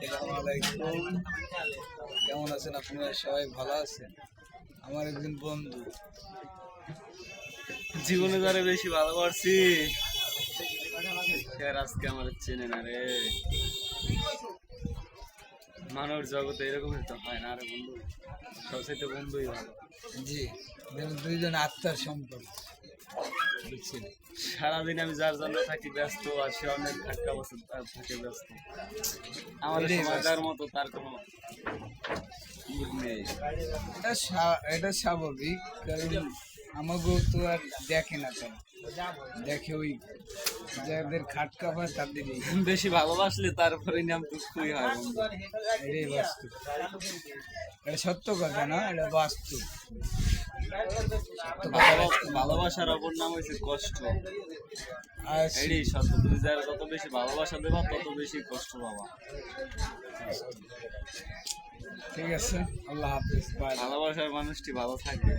আসসালামু আলাইকুম। কেমন আছেন আপনারা? সবাই ভালো আছেন? আমার একজন বন্ধু, জীবনে যারে বেশি ভালোবাসি সে আর আজকে আমার চেনে না রে। মানব জগতে এরকম তো হয় না রে বন্ধু, সবচেয়ে বন্ধুই ভালো। জি, যেন দুইজন আত্মার সম্পর্ক, বুঝছেন? সারাদিন আমি যার জন্য থাকি ব্যস্ত, আর সে অনেক ধাক্কা বছর থাকে ব্যস্ত। আমাদের এটাই সময় ব্যস্ত। দেওয়ার মতো তার কোনো ই নেই। এটা স্বাভাবিক, কারণ আমাকেও তো আর দেখে না, তাই দেখে ওই যাদের খাটকা পায় তাদেরই। বেশি ভালোবাসলে তারপরে নাম দুঃখই হয় বন্ধু। এটাই বাস্তব, এটা সত্য কথা না, এটা বাস্তব। ভালোবাসার অপর নাম হয়েছে কষ্ট। আর এটাই সত্য, তুমি যার যত বেশি ভালোবাসা দেবা তত বেশি কষ্ট পাবা। ঠিক আছে, আল্লাহ হাফিজ, বাই। ভালোবাসার মানুষটি ভালো থাকবে।